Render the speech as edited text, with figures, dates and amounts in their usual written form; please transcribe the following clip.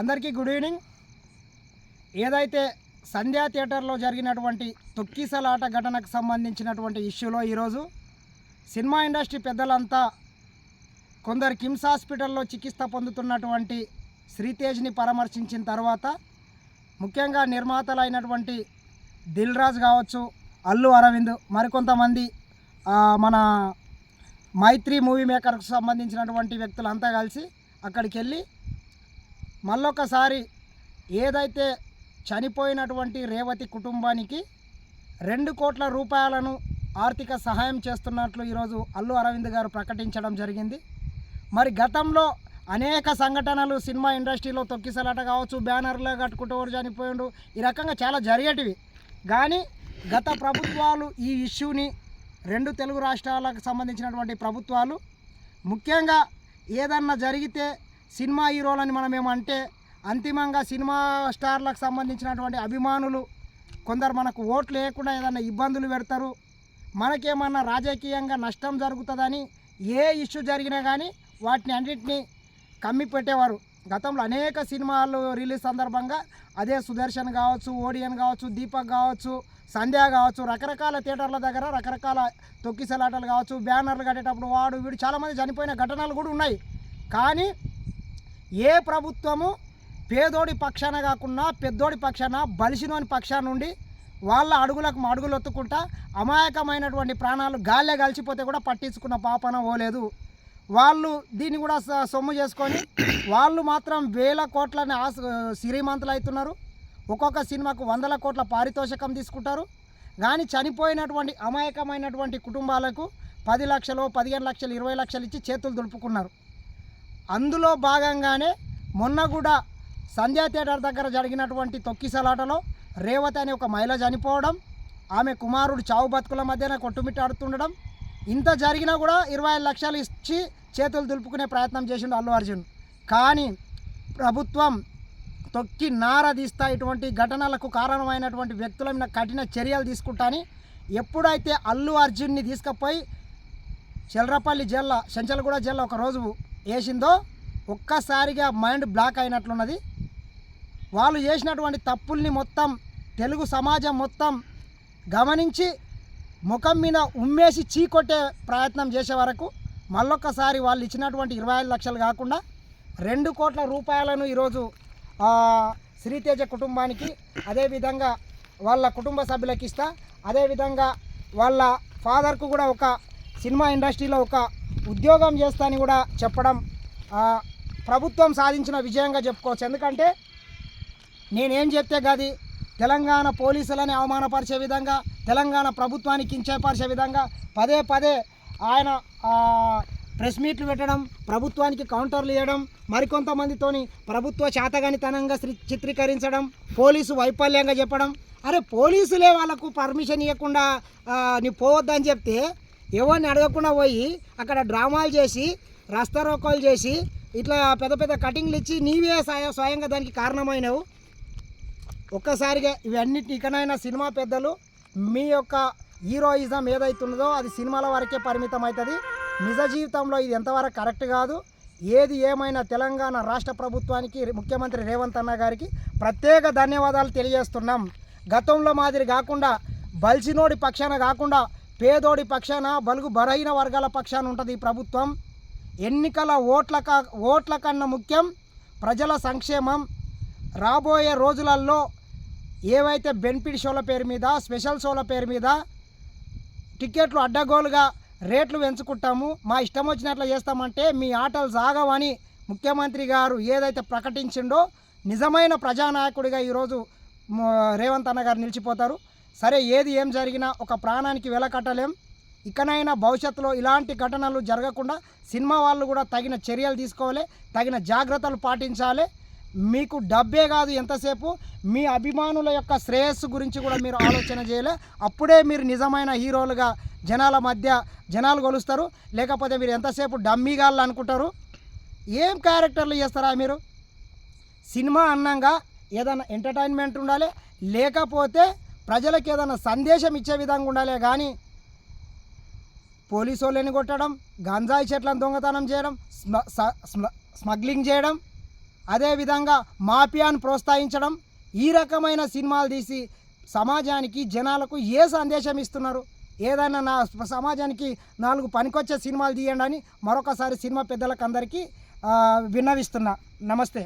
అందరికీ good evening. ఏదైతే సంధ్యా థియేటర్లో జరిగినటువంటి తొక్కిసలాట ఘటనకు సంబంధించినటువంటి ఇష్యూలో ఈరోజు సినిమా ఇండస్ట్రీ పెద్దలంతా కొందరు కిమ్స్ హాస్పిటల్లో చికిత్స పొందుతున్నటువంటి శ్రీతేజ్ని పరామర్శించిన తర్వాత ముఖ్యంగా నిర్మాతలైనటువంటి దిల్ రాజు కావచ్చు, అల్లు అరవింద్, మరికొంతమంది మన మైత్రి మూవీ మేకర్కు సంబంధించినటువంటి వ్యక్తులంతా కలిసి అక్కడికి వెళ్ళి మళ్ళొకసారి ఏదైతే చనిపోయినటువంటి రేవతి కుటుంబానికి 2 కోట్ల రూపాయలను ఆర్థిక సహాయం చేస్తున్నట్లు ఈరోజు అల్లు అరవింద్ గారు ప్రకటించడం జరిగింది. మరి గతంలో అనేక సంఘటనలు సినిమా ఇండస్ట్రీలో తొక్కిసలాట కావచ్చు, బ్యానర్లో కట్టుకుంటూ చనిపోయిండు, ఈ రకంగా చాలా జరిగేటివి. కానీ గత ప్రభుత్వాలు ఈ ఇష్యూని 2 తెలుగు రాష్ట్రాలకు సంబంధించినటువంటి ప్రభుత్వాలు ముఖ్యంగా ఏదన్నా జరిగితే సినిమా హీరోలని మనం ఏమంటే అంతిమంగా సినిమా స్టార్లకు సంబంధించినటువంటి అభిమానులు కొందరు మనకు ఓట్లు లేకుండా ఏదన్నా ఇబ్బందులు పెడతారు, మనకేమన్నా రాజకీయంగా నష్టం జరుగుతుందని ఏ ఇష్యూ జరిగినా కానీ వాటిని అన్నింటినీ కమ్మి పెట్టేవారు. గతంలో అనేక సినిమాలు రిలీజ్ సందర్భంగా అదే సుదర్శన్ కావచ్చు, ఓడియన్ కావచ్చు, దీపక్ కావచ్చు, సంధ్య కావచ్చు, రకరకాల థియేటర్ల దగ్గర రకరకాల తొక్కిసలాటలు కావచ్చు, బ్యానర్లు కట్టేటప్పుడు వాడు వీడు చాలామంది చనిపోయిన ఘటనలు కూడా ఉన్నాయి. కానీ ఏ ప్రభుత్వము పేదోడి పక్షాన కాకుండా పెద్దోడి పక్షాన, బలిసినోని పక్షాన నుండి వాళ్ళ అడుగులకు అడుగులు ఒత్తుకుంటా అమాయకమైనటువంటి ప్రాణాలు గాల్లే కలిసిపోతే కూడా పట్టించుకున్న పాపన పోలేదు. వాళ్ళు దీన్ని కూడా సొమ్ము చేసుకొని వాళ్ళు మాత్రం 1000 కోట్లని శ్రీమంతులు అవుతున్నారు. ఒక్కొక్క సినిమాకు 100 కోట్ల పారితోషికం తీసుకుంటారు. కానీ చనిపోయినటువంటి అమాయకమైనటువంటి కుటుంబాలకు 10 లక్షలు, 15 లక్షలు, 20 లక్షలు ఇచ్చి చేతులు దులుపుకున్నారు. అందులో భాగంగానే మొన్న కూడా సంధ్యా థియేటర్ దగ్గర జరిగినటువంటి తొక్కిసలాటలో రేవతి అనే ఒక మహిళ చనిపోవడం, ఆమె కుమారుడు చావు బతుకుల మధ్యన కొట్టుమిట్టాడుతుండడం, ఇంత జరిగినా కూడా 25 లక్షలు ఇచ్చి చేతులు దులుపుకునే ప్రయత్నం చేసిండు అల్లు అర్జున్. కానీ ప్రభుత్వం తొక్కి నారదీస్తా ఇటువంటి ఘటనలకు కారణమైనటువంటి వ్యక్తుల మీద కఠిన చర్యలు తీసుకుంటాని ఎప్పుడైతే అల్లు అర్జున్ని తీసుకుపోయి చెల్రపల్లి జైల్లో, చెంచల్గూడ జైల్లో ఒక రోజు వేసిందో ఒక్కసారిగా మైండ్ బ్లాక్ అయినట్లున్నది. వాళ్ళు చేసినటువంటి తప్పుల్ని మొత్తం తెలుగు సమాజం మొత్తం గమనించి ముఖం మీద ఉమ్మేసి చీకొట్టే ప్రయత్నం చేసే వరకు మళ్ళొక్కసారి వాళ్ళు ఇచ్చినటువంటి 25 లక్షలు కాకుండా 2 కోట్ల రూపాయలను ఈరోజు శ్రీతేజ కుటుంబానికి, అదేవిధంగా వాళ్ళ కుటుంబ సభ్యులకు ఇస్తా, అదేవిధంగా వాళ్ళ ఫాదర్కు కూడా ఒక సినిమా ఇండస్ట్రీలో ఒక ఉద్యోగం చేస్తా అని కూడా చెప్పడం ప్రభుత్వం సాధించిన విజయంగా చెప్పుకోవచ్చు. ఎందుకంటే నేనేం చెప్తే గది తెలంగాణ పోలీసులని అవమానపరిచే విధంగా, తెలంగాణ ప్రభుత్వానికి కించపరిచే విధంగా పదే పదే ఆయన ప్రెస్ మీట్లు పెట్టడం, ప్రభుత్వానికి కౌంటర్లు ఇవ్వడం, మరికొంతమందితోని ప్రభుత్వ చేతగానితనంగా చిత్రీకరించడం, పోలీసు వైఫల్యంగా చెప్పడం. అరే పోలీసులే వాళ్ళకు పర్మిషన్ ఇవ్వకుండా నీ పోవద్దని చెప్తే ఎవరిని అడగకుండా పోయి అక్కడ డ్రామాలు చేసి, రస్తారోకోలు చేసి, ఇట్లా పెద్ద పెద్ద కటింగ్లు ఇచ్చి నీవే స్వయంగా దానికి కారణమైనవు. ఒక్కసారిగా ఇవన్నిటి ఇకనైనా సినిమా పెద్దలు మీ యొక్క హీరోయిజం ఏదైతున్నదో అది సినిమాల వరకే పరిమితం అవుతుంది. నిజ జీవితంలో ఇది ఎంతవరకు కరెక్ట్ కాదు. ఏది ఏమైనా తెలంగాణ రాష్ట్ర ప్రభుత్వానికి, ముఖ్యమంత్రి రేవంత్ అన్న గారికి ప్రత్యేక ధన్యవాదాలు తెలియజేస్తున్నాం. గతంలో మాదిరి కాకుండా బలిసినోడి పక్షాన కాకుండా పేదోడి పక్షాన, బలుగు బలహీన వర్గాల పక్షాన ఉంటుంది ఈ ప్రభుత్వం. ఎన్నికల ఓట్ల కన్నా ముఖ్యం ప్రజల సంక్షేమం. రాబోయే రోజులలో ఏవైతే బెనిఫిట్ షోల పేరు మీద, స్పెషల్ షోల పేరు మీద టికెట్లు అడ్డగోలుగా రేట్లు పెంచుకుంటాము, మా ఇష్టం వచ్చినట్లు చేస్తామంటే మీ ఆటలు సాగవని ముఖ్యమంత్రి గారు ఏదైతే ప్రకటించిండో నిజమైన ప్రజానాయకుడిగా ఈరోజు రేవంత్ అన్న గారు నిలిచిపోతారు. సరే ఏది ఏం జరిగినా ఒక ప్రాణానికి వెలకట్టలేం. ఇకనైనా భవిష్యత్తులో ఇలాంటి ఘటనలు జరగకుండా సినిమా వాళ్ళు కూడా తగిన చర్యలు తీసుకోవాలి, తగిన జాగ్రత్తలు పాటించాలి. మీకు డబ్బే కాదు, ఎంతసేపు మీ అభిమానుల యొక్క శ్రేయస్సు గురించి కూడా మీరు ఆలోచన చేయాలి. అప్పుడే మీరు నిజమైన హీరోలుగా జనాల మధ్య జనాలు కొలుస్తారు. లేకపోతే మీరు ఎంతసేపు డమ్మీగాళ్ళు అనుకుంటారు. ఏం క్యారెక్టర్లు చేస్తారా మీరు? సినిమా అన్నంగా ఏదైనా ఎంటర్టైన్మెంట్ ఉండాలి, లేకపోతే ప్రజలకు ఏదైనా సందేశం ఇచ్చే విధంగా ఉండాలి. కానీ పోలీసు వాళ్ళని కొట్టడం, గంజాయి చెట్లను దొంగతనం చేయడం, స్మగ్లింగ్ చేయడం, అదేవిధంగా మాఫియాను ప్రోత్సహించడం, ఈ రకమైన సినిమాలు తీసి సమాజానికి జనాలకు ఏ సందేశం ఇస్తున్నారు? ఏదైనా నా సమాజానికి 4 పనికొచ్చే సినిమాలు తీయండి అని మరొకసారి సినిమా పెద్దలకు అందరికీ విన్నవిస్తున్నా. నమస్తే.